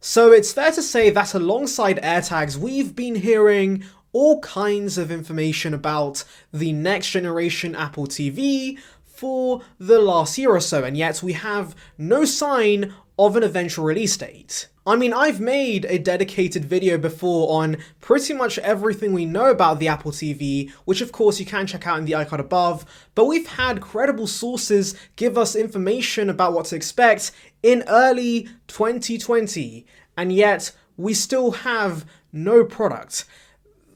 So it's fair to say that alongside AirTags, we've been hearing all kinds of information about the next generation Apple TV for the last year or so, and yet we have no sign of an eventual release date. I mean, I've made a dedicated video before on pretty much everything we know about the Apple TV, which of course you can check out in the icon above, but we've had credible sources give us information about what to expect in early 2020, and yet we still have no product.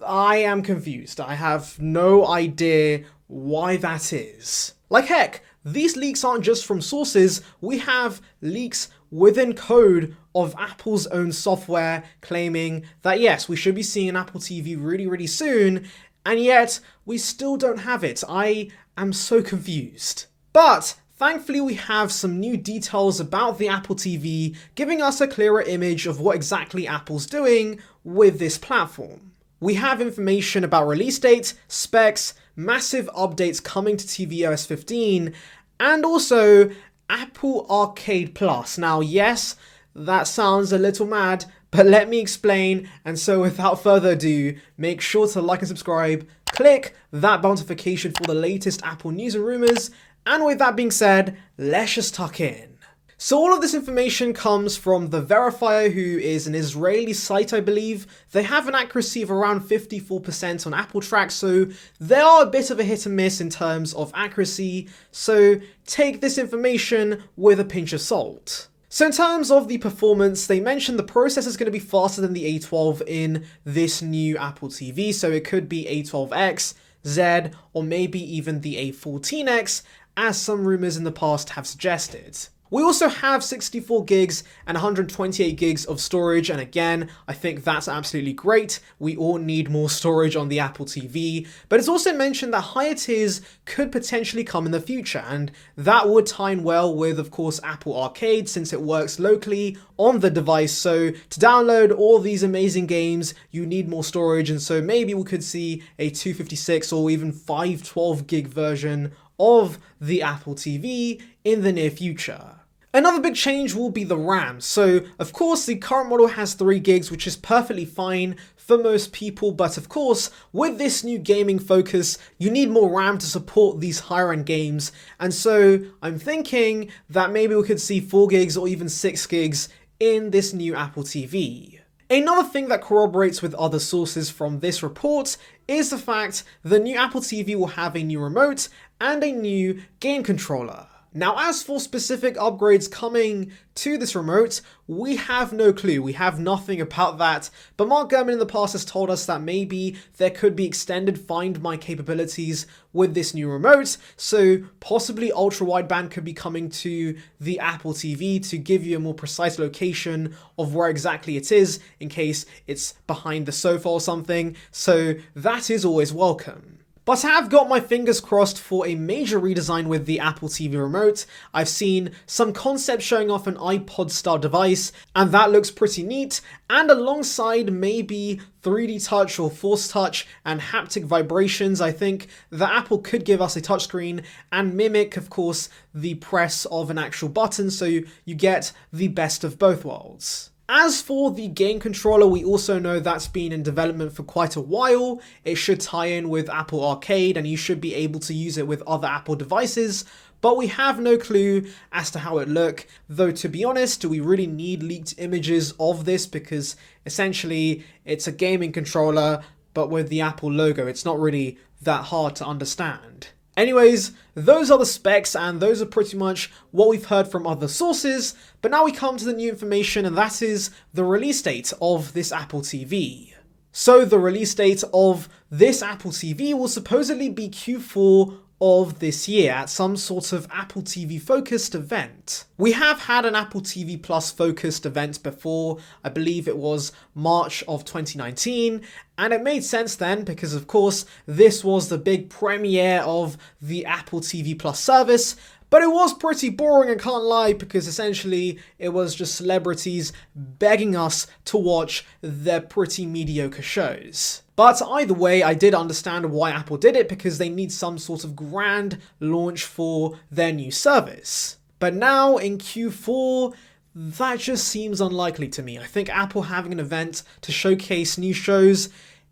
I am confused. I have no idea why that is. Like heck, these leaks aren't just from sources, we have leaks within code of Apple's own software claiming that yes, we should be seeing an Apple TV really soon, and yet we still don't have it. I am so confused. But thankfully we have some new details about the Apple TV, giving us a clearer image of what exactly Apple's doing with this platform. We have information about release date, specs, massive updates coming to tvOS 15, and also Apple Arcade Plus. Now, yes, that sounds a little mad, but let me explain. And so without further ado, make sure to like and subscribe, click that bell notification for the latest Apple news and rumors. And with that being said, let's just tuck in. So all of this information comes from The Verifier, who is an Israeli site, I believe. They have an accuracy of around 54% on Apple Track, so they are a bit of a hit and miss in terms of accuracy, so take this information with a pinch of salt. So in terms of the performance, they mentioned the processor is going to be faster than the A12 in this new Apple TV, so it could be A12X, Z, or maybe even the A14X, as some rumors in the past have suggested. We also have 64 gigs and 128 gigs of storage, and again, I think that's absolutely great. We all need more storage on the Apple TV, but it's also mentioned that higher tiers could potentially come in the future, and that would tie in well with, of course, Apple Arcade, since it works locally on the device. So to download all these amazing games, you need more storage, and so maybe we could see a 256 or even 512 gig version of the Apple TV in the near future. Another big change will be the RAM. So of course the current model has 3 gigs, which is perfectly fine for most people, but of course with this new gaming focus you need more RAM to support these higher end games, and so I'm thinking that maybe we could see 4 gigs or even 6 gigs in this new Apple TV. Another thing that corroborates with other sources from this report is the fact the new Apple TV will have a new remote and a new game controller. Now, as for specific upgrades coming to this remote, we have no clue. We have nothing about that, but Mark Gurman in the past has told us that maybe there could be extended Find My capabilities with this new remote, so possibly ultra-wideband could be coming to the Apple TV to give you a more precise location of where exactly it is in case it's behind the sofa or something, so that is always welcome. But I have got my fingers crossed for a major redesign with the Apple TV remote. I've seen some concepts showing off an iPod-style device, and that looks pretty neat, and alongside maybe 3D touch or force touch and haptic vibrations, I think that Apple could give us a touchscreen and mimic, of course, the press of an actual button, so you get the best of both worlds. As for the game controller, we also know that's been in development for quite a while. It should tie in with Apple Arcade and you should be able to use it with other Apple devices, but we have no clue as to how it looks. Though to be honest, do we really need leaked images of this, because essentially it's a gaming controller but with the Apple logo. It's not really that hard to understand. Anyways, those are the specs and those are pretty much what we've heard from other sources, but now we come to the new information, and that is the release date of this Apple TV. So the release date of this Apple TV will supposedly be Q4 of this year at some sort of Apple TV focused event. We have had an Apple TV Plus focused event before, I believe it was March of 2019, and it made sense then because of course this was the big premiere of the Apple TV Plus service, but it was pretty boring, I can't lie, because essentially it was just celebrities begging us to watch their pretty mediocre shows. But either way, I did understand why Apple did it, because they need some sort of grand launch for their new service. But now in Q4, that just seems unlikely to me. I think Apple having an event to showcase new shows,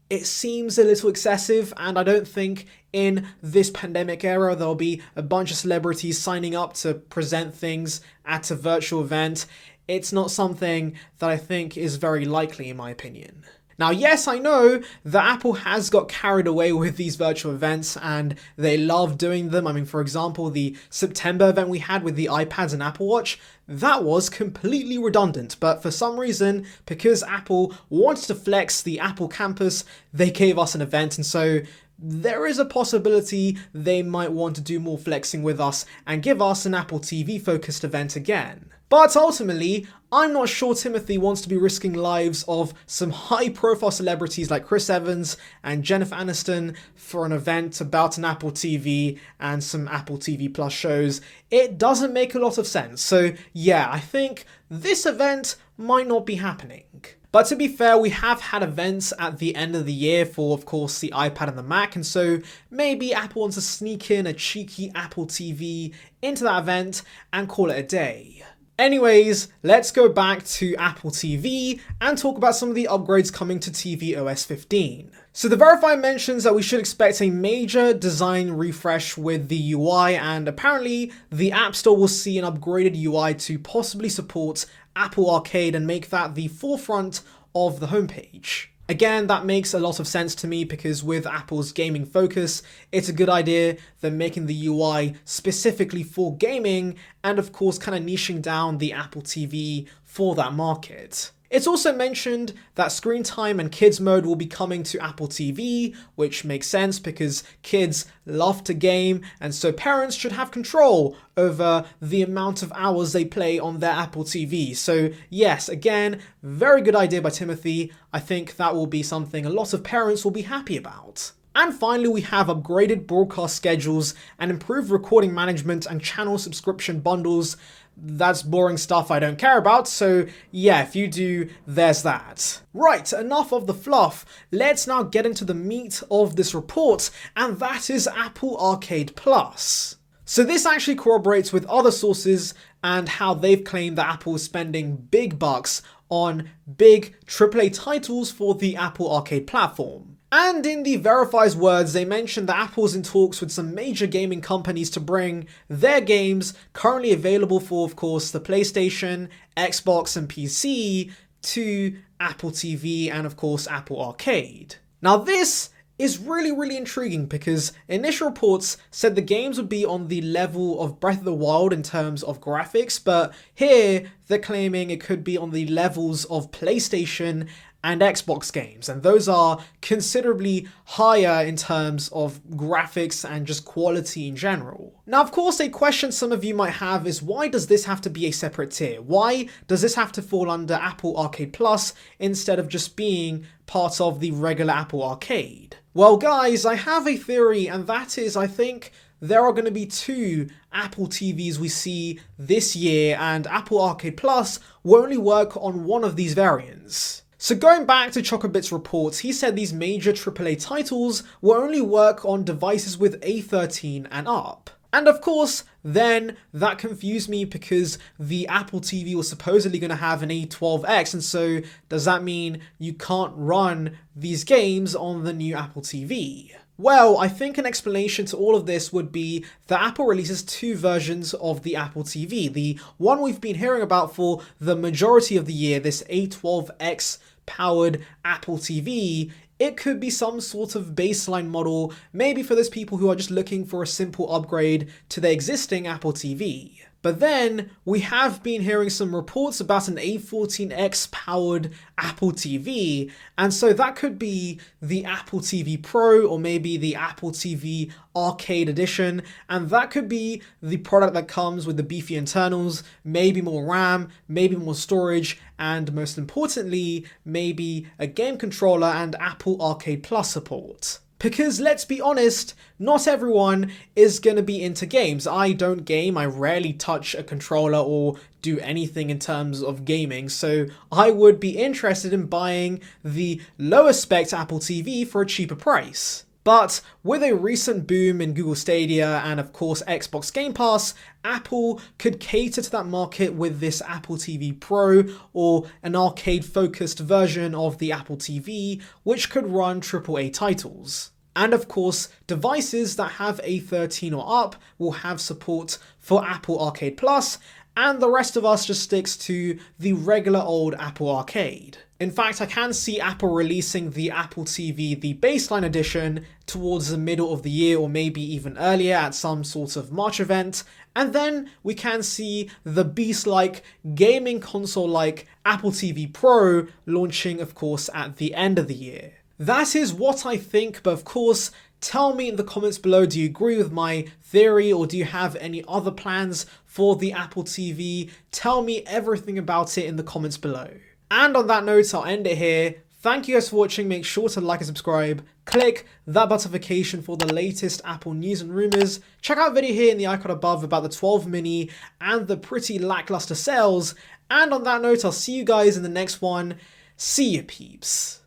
it seems a little excessive, and I don't think in this pandemic era there'll be a bunch of celebrities signing up to present things at a virtual event. It's not something that I think is very likely, in my opinion. Now, yes, I know that Apple has got carried away with these virtual events and they love doing them. I mean, for example, the September event we had with the iPads and Apple Watch, that was completely redundant. But for some reason, because Apple wanted to flex the Apple campus, they gave us an event. And so there is a possibility they might want to do more flexing with us and give us an Apple TV focused event again. But ultimately, I'm not sure Timothy wants to be risking lives of some high-profile celebrities like Chris Evans and Jennifer Aniston for an event about an Apple TV and some Apple TV Plus shows. It doesn't make a lot of sense. So yeah, I think this event might not be happening. But to be fair, we have had events at the end of the year for, of course, the iPad and the Mac, and so maybe Apple wants to sneak in a cheeky Apple TV into that event and call it a day. Anyways, let's go back to Apple TV and talk about some of the upgrades coming to tvOS 15. So the Verify mentions that we should expect a major design refresh with the UI, and apparently the App Store will see an upgraded UI to possibly support Apple Arcade and make that the forefront of the homepage. Again, that makes a lot of sense to me because with Apple's gaming focus, it's a good idea they're making the UI specifically for gaming and of course kind of niching down the Apple TV for that market. It's also mentioned that screen time and kids mode will be coming to Apple TV, which makes sense because kids love to game and so parents should have control over the amount of hours they play on their Apple TV. So yes, again, very good idea by Timothy. I think that will be something a lot of parents will be happy about. And finally, we have upgraded broadcast schedules and improved recording management and channel subscription bundles. That's boring stuff I don't care about, so yeah, if you do, there's that. Right, enough of the fluff. Let's now get into the meat of this report, and that is Apple Arcade Plus. So this actually corroborates with other sources and how they've claimed that Apple is spending big bucks on big AAA titles for the Apple Arcade platform. And in the Verify's words, they mentioned that Apple's in talks with some major gaming companies to bring their games currently available for, of course, the PlayStation, Xbox, and PC to Apple TV and, of course, Apple Arcade. Now, this is really intriguing because initial reports said the games would be on the level of Breath of the Wild in terms of graphics, but here they're claiming it could be on the levels of PlayStation and Xbox games, and those are considerably higher in terms of graphics and just quality in general. Now, of course, a question some of you might have is why does this have to be a separate tier? Why does this have to fall under Apple Arcade Plus instead of just being part of the regular Apple Arcade? Well, guys, I have a theory, and that is I think there are going to be two Apple TVs we see this year, and Apple Arcade Plus will only work on one of these variants. So going back to Chocobit's reports, he said these major AAA titles will only work on devices with A13 and up. And of course, then that confused me because the Apple TV was supposedly going to have an A12X, and so does that mean you can't run these games on the new Apple TV? Well, I think an explanation to all of this would be that Apple releases two versions of the Apple TV. The one we've been hearing about for the majority of the year, this A12X powered Apple TV, it could be some sort of baseline model, maybe for those people who are just looking for a simple upgrade to their existing Apple TV. But then we have been hearing some reports about an A14X powered Apple TV, and so that could be the Apple TV Pro or maybe the Apple TV Arcade Edition, and that could be the product that comes with the beefy internals, maybe more RAM, maybe more storage, and most importantly, maybe a game controller and Apple Arcade Plus support. Because let's be honest, not everyone is going to be into games. I don't game, I rarely touch a controller or do anything in terms of gaming, so I would be interested in buying the lower spec Apple TV for a cheaper price. But with a recent boom in Google Stadia and of course Xbox Game Pass, Apple could cater to that market with this Apple TV Pro, or an arcade-focused version of the Apple TV, which could run AAA titles. And of course, devices that have a 13 or up will have support for Apple Arcade Plus, and the rest of us just sticks to the regular old Apple Arcade. In fact, I can see Apple releasing the Apple TV, the baseline edition, towards the middle of the year or maybe even earlier at some sort of March event, and then we can see the beast-like, gaming console-like Apple TV Pro launching, of course, at the end of the year. That is what I think, but of course, tell me in the comments below, do you agree with my theory or do you have any other plans for the Apple TV? Tell me everything about it in the comments below. And on that note, I'll end it here. Thank you guys for watching. Make sure to like and subscribe. Click that notification for the latest Apple news and rumors. Check out the video here in the icon above about the 12 mini and the pretty lackluster sales. And on that note, I'll see you guys in the next one. See ya, peeps.